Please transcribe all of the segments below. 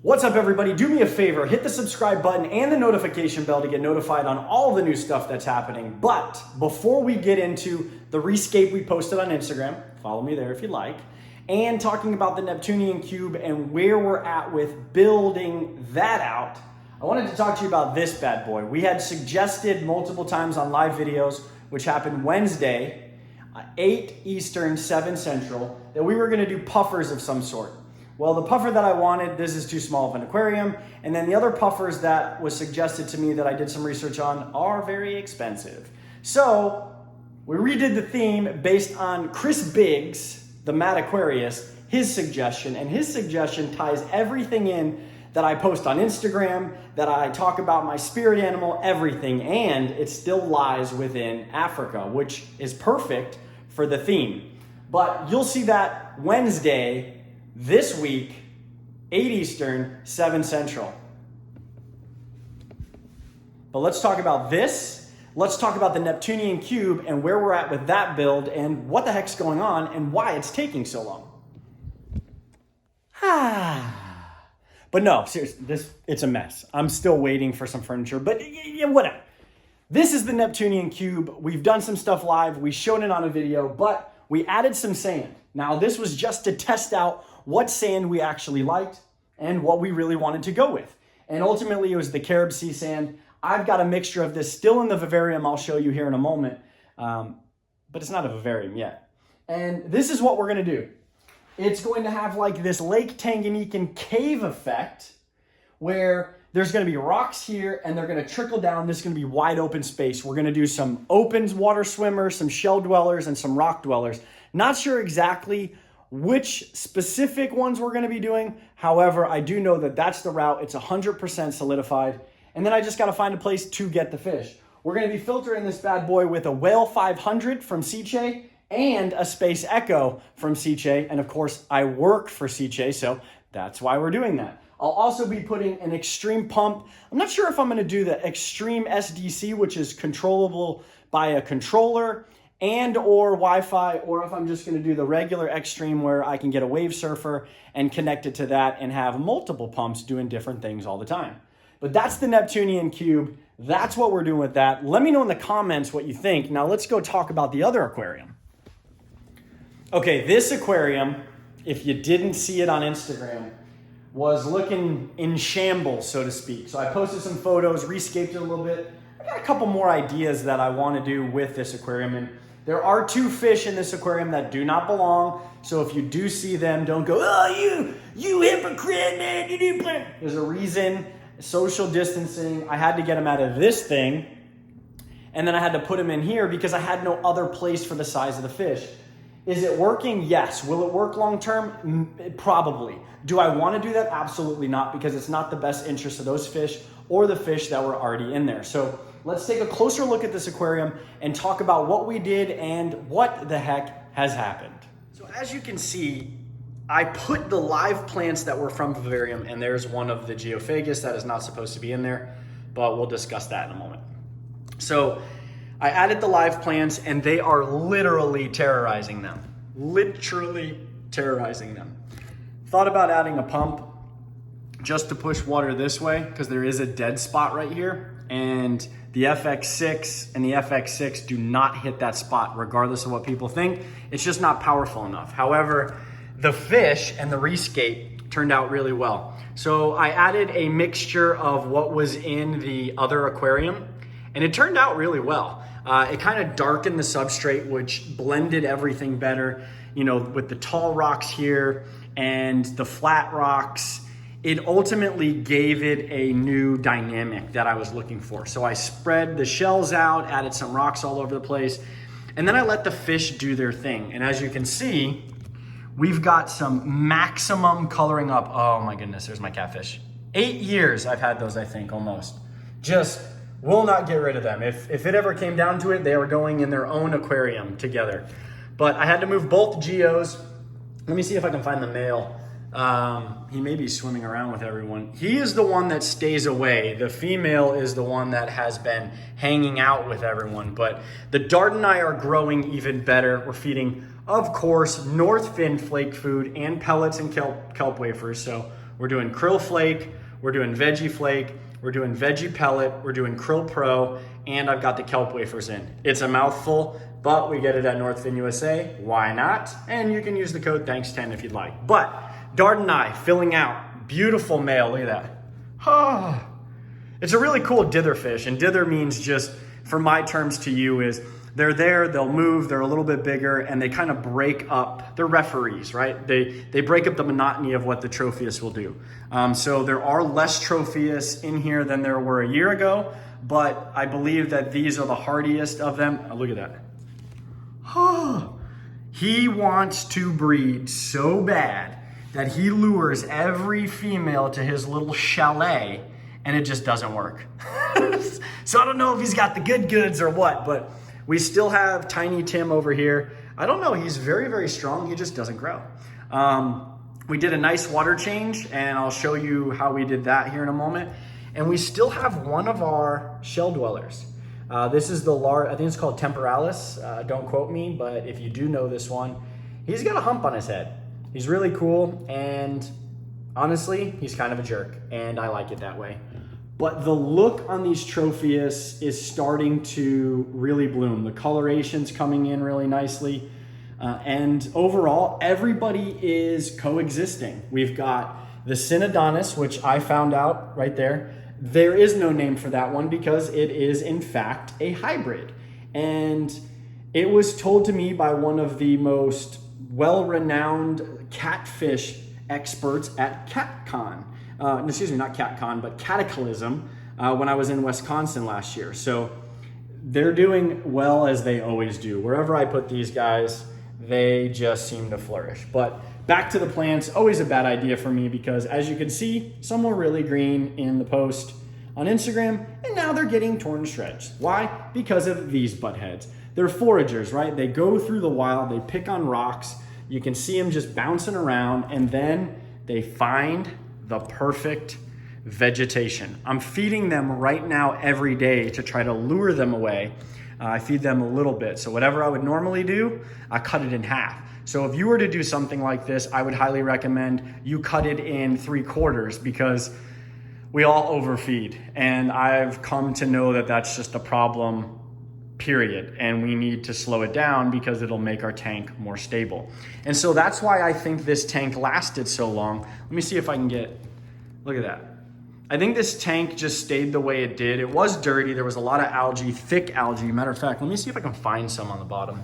What's up, everybody? Do me a favor, hit the subscribe button and the notification bell to get notified on all the new stuff that's happening. But before we get into the Reefscape we posted on Instagram, follow me there if you like, and talking about the Neptunian Cube and where we're at with building that out, I wanted to talk to you about this bad boy. We had suggested multiple times on live videos, which happened Wednesday, 8 Eastern, 7 Central, that we were gonna do puffers of some sort. Well, the puffer that I wanted, this is too small of an aquarium. And then the other puffers that was suggested to me that I did some research on are very expensive. So we redid the theme based on Chris Biggs, the Mad Aquarius, his suggestion. And his suggestion ties everything in that I post on Instagram, that I talk about my spirit animal, everything. And it still lies within Africa, which is perfect for the theme. But you'll see that Wednesday, this week, 8 Eastern, 7 Central. But let's talk about this. Let's talk about the Neptunian Cube and where we're at with that build and what the heck's going on and why it's taking so long. But no, seriously, it's a mess. I'm still waiting for some furniture, but yeah, whatever. This is the Neptunian Cube. We've done some stuff live. We showed it on a video, but we added some sand. Now, this was just to test out what sand we actually liked and what we really wanted to go with. And ultimately, it was the Carib Sea sand. I've got a mixture of this still in the vivarium I'll show you here in a moment, but it's not a vivarium yet. And this is what we're gonna do. It's going to have like this Lake Tanganyika cave effect where there's gonna be rocks here and they're gonna trickle down. This is gonna be wide open space. We're gonna do some open water swimmers, some shell dwellers, and some rock dwellers. Not sure exactly which specific ones we're gonna be doing. However, I do know that that's the route. It's 100% solidified. And then I just gotta find a place to get the fish. We're gonna be filtering this bad boy with a Whale 500 from Sicce and a Space Echo from Sicce. And of course, I work for Sicce, so that's why we're doing that. I'll also be putting an extreme pump. I'm not sure if I'm gonna do the extreme SDC, which is controllable by a controller and or Wi-Fi, or if I'm just gonna do the regular extreme where I can get a wave surfer and connect it to that and have multiple pumps doing different things all the time. But that's the Neptunian Cube. That's what we're doing with that. Let me know in the comments what you think. Now let's go talk about the other aquarium. Okay, this aquarium, if you didn't see it on Instagram, was looking in shambles, so to speak. So I posted some photos, rescaped it a little bit. I got a couple more ideas that I want to do with this aquarium. And there are 2 fish in this aquarium that do not belong. So if you do see them, don't go, oh, you hypocrite, man, you didn't play. There's a reason, social distancing. I had to get them out of this thing. And then I had to put them in here because I had no other place for the size of the fish. Is it working? Yes. Will it work long-term? Probably. Do I want to do that? Absolutely not, because it's not the best interest of those fish or the fish that were already in there. So let's take a closer look at this aquarium and talk about what we did and what the heck has happened. So as you can see, I put the live plants that were from vivarium, and there's one of the Geophagus that is not supposed to be in there, but we'll discuss that in a moment. So I added the live plants and they are literally terrorizing them. Literally terrorizing them. Thought about adding a pump just to push water this way because there is a dead spot right here, and the FX6 and the FX6 do not hit that spot regardless of what people think. It's just not powerful enough. However, the fish and the Reefscape turned out really well. So I added a mixture of what was in the other aquarium and it turned out really well. It kind of darkened the substrate, which blended everything better, you know, with the tall rocks here and the flat rocks. It ultimately gave it a new dynamic that I was looking for. So I spread the shells out, added some rocks all over the place, and then I let the fish do their thing. And as you can see, we've got some maximum coloring up. Oh my goodness, there's my catfish. 8 years I've had those, I think, almost. Just will not get rid of them. If it ever came down to it, they were going in their own aquarium together. But I had to move both geos. Let me see if I can find the male. He may be swimming around with everyone. He is the one that stays away. The female is the one that has been hanging out with everyone. But the dart and I are growing even better. We're feeding, of course, North Fin flake food and pellets and kelp wafers. So We're doing krill flake, we're doing veggie flake, we're doing veggie pellet, we're doing krill pro, and I've got the kelp wafers in. It's a mouthful, but we get it at Northfin USA. Why not? And you can use the code THANKS10 if you'd like. But Dart and I filling out, beautiful male, look at that. Oh, it's a really cool dither fish, and dither means just, for my terms to you, is they're there, they'll move, they're a little bit bigger, and they kind of break up, they're referees, right? They break up the monotony of what the Tropheus will do. So there are less Tropheus in here than there were a year ago, but I believe that these are the hardiest of them. Oh, look at that. Oh, he wants to breed so bad that he lures every female to his little chalet, and it just doesn't work. So I don't know if he's got the good goods or what, but we still have Tiny Tim over here. I don't know, he's very, very strong. He just doesn't grow. We did a nice water change, and I'll show you how we did that here in a moment. And we still have one of our shell dwellers. This is the large, I think it's called Temporalis. Don't quote me, but if you do know this one, he's got a hump on his head. He's really cool, and honestly, he's kind of a jerk, and I like it that way. But the look on these Tropheus is starting to really bloom. The coloration's coming in really nicely. And overall, everybody is coexisting. We've got the Synodontis, which I found out right there. There is no name for that one because it is in fact a hybrid. And it was told to me by one of the most well-renowned catfish experts at CatCon. Excuse me, not CatCon, but Cataclysm when I was in Wisconsin last year. So they're doing well as they always do. Wherever I put these guys, they just seem to flourish. But back to the plants, always a bad idea for me because as you can see, some were really green in the post on Instagram, and now they're getting torn to shreds. Why? Because of these butt heads. They're foragers, right? They go through the wild, they pick on rocks, you can see them just bouncing around, and then they find the perfect vegetation. I'm feeding them right now every day to try to lure them away. I feed them a little bit. So whatever I would normally do, I cut it in half. So if you were to do something like this, I would highly recommend you cut it in 3/4 because we all overfeed. And I've come to know that that's just a problem, period. And we need to slow it down because it'll make our tank more stable. And so that's why I think this tank lasted so long. Let me see if I can get, look at that. I think this tank just stayed the way it did. It was dirty. There was a lot of algae, thick algae. Matter of fact, let me see if I can find some on the bottom.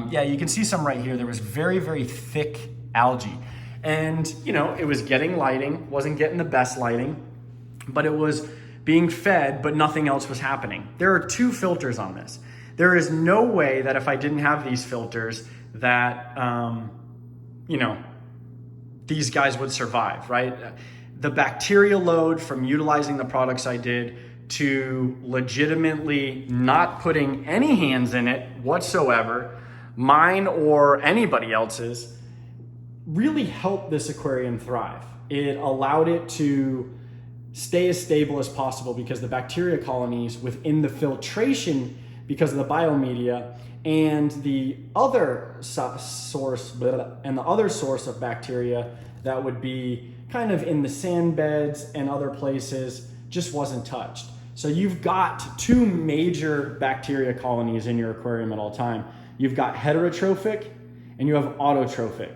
Yeah, you can see some right here. There was very, very thick algae. And, you know, it was getting lighting, wasn't getting the best lighting, but it was being fed, but nothing else was happening. There are 2 filters on this. There is no way that if I didn't have these filters that, you know, these guys would survive, right? The bacteria load from utilizing the products I did to legitimately not putting any hands in it whatsoever, mine or anybody else's, really helped this aquarium thrive. It allowed it to stay as stable as possible because the bacteria colonies within the filtration, because of the biomedia, and the other source of bacteria that would be kind of in the sand beds and other places just wasn't touched. So you've got 2 major bacteria colonies in your aquarium at all time. You've got heterotrophic and you have autotrophic.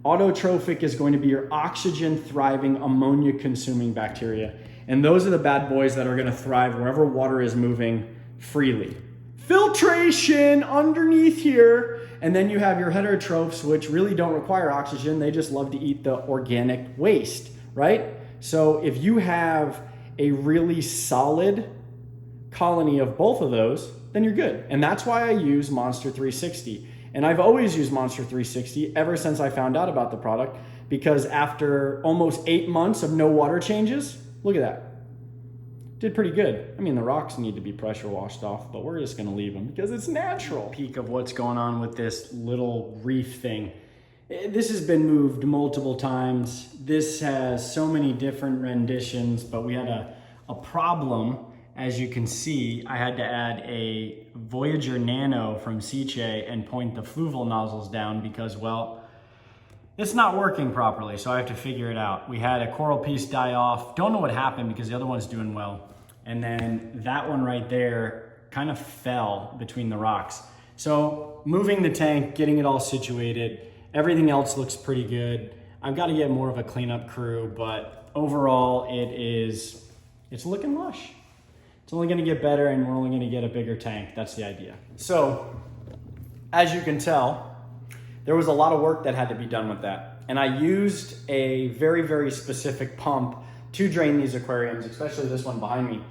Autotrophic is going to be your oxygen thriving, ammonia consuming bacteria. And those are the bad boys that are going to thrive wherever water is moving freely. Filtration underneath here. And then you have your heterotrophs, which really don't require oxygen. They just love to eat the organic waste, right? So if you have a really solid colony of both of those, then you're good. And that's why I use Monster 360. And I've always used Monster 360 ever since I found out about the product, because after almost 8 months of no water changes, look at that. Did pretty good. I mean, the rocks need to be pressure washed off, but we're just gonna leave them because it's natural. Peek of what's going on with this little reef thing. This has been moved multiple times. This has so many different renditions, but we had a problem. As you can see, I had to add a Voyager Nano from Sicce and point the fluval nozzles down because, well, it's not working properly, so I have to figure it out. We had a coral piece die off. Don't know what happened because the other one's doing well. And then that one right there kind of fell between the rocks. So moving the tank, getting it all situated, everything else looks pretty good. I've got to get more of a cleanup crew, but overall it's looking lush. It's only gonna get better and we're only gonna get a bigger tank. That's the idea. So as you can tell, there was a lot of work that had to be done with that. And I used a very, very specific pump to drain these aquariums, especially this one behind me.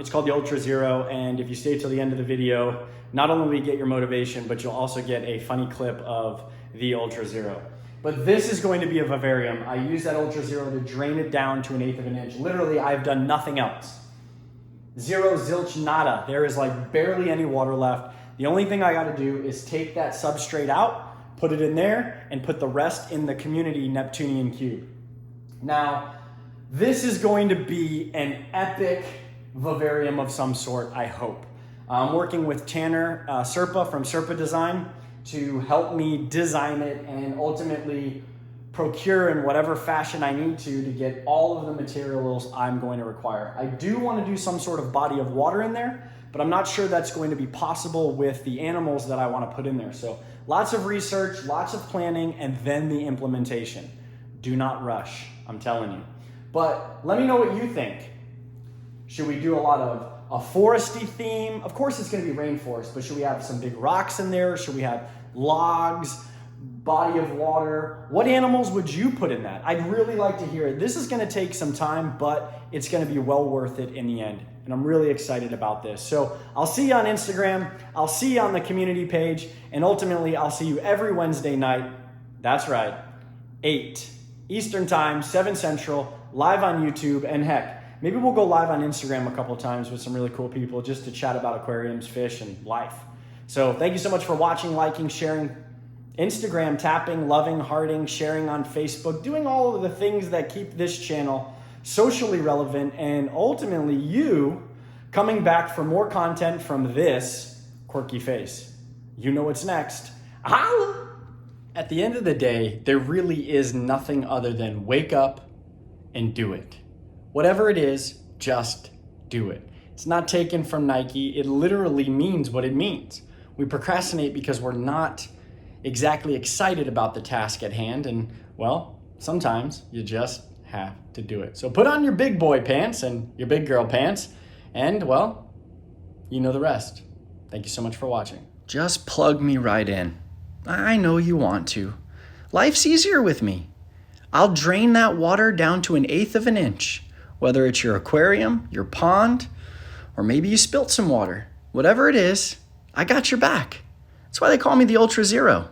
It's called the Ultra Zero, and if you stay till the end of the video, not only will you get your motivation, but you'll also get a funny clip of the Ultra Zero. But this is going to be a vivarium. I use that Ultra Zero to drain it down to 1/8 of an inch. Literally, I've done nothing else. Zero, zilch, nada. There is like barely any water left. The only thing I gotta do is take that substrate out, put it in there, and put the rest in the community Neptunian Cube. Now, this is going to be an epic vivarium of some sort, I hope. I'm working with Tanner Serpa from Serpa Design to help me design it and ultimately procure in whatever fashion I need to get all of the materials I'm going to require. I do want to do some sort of body of water in there, but I'm not sure that's going to be possible with the animals that I want to put in there. So lots of research, lots of planning, and then the implementation. Do not rush, I'm telling you. But let me know what you think. Should we do a lot of a foresty theme? Of course it's going to be rainforest, but should we have some big rocks in there? Should we have logs, body of water? What animals would you put in that? I'd really like to hear it. This is going to take some time, but it's going to be well worth it in the end. And I'm really excited about this. So I'll see you on Instagram. I'll see you on the community page. And ultimately, I'll see you every Wednesday night. That's right, 8 Eastern time, 7 Central, live on YouTube. And heck, maybe we'll go live on Instagram a couple of times with some really cool people just to chat about aquariums, fish, and life. So thank you so much for watching, liking, sharing, Instagram tapping, loving, hearting, sharing on Facebook, doing all of the things that keep this channel socially relevant, and ultimately you coming back for more content from this quirky face. You know what's next. Holla! At the end of the day, there really is nothing other than wake up and do it. Whatever it is, just do it. It's not taken from Nike. It literally means what it means. We procrastinate because we're not exactly excited about the task at hand, and well, sometimes you just have to do it. So put on your big boy pants and your big girl pants, and well, you know the rest. Thank you so much for watching. Just plug me right in. I know you want to. Life's easier with me. I'll drain that water down to 1/8 of an inch, whether it's your aquarium, your pond, or maybe you spilt some water. Whatever it is, I got your back. That's why they call me the Ultra Zero.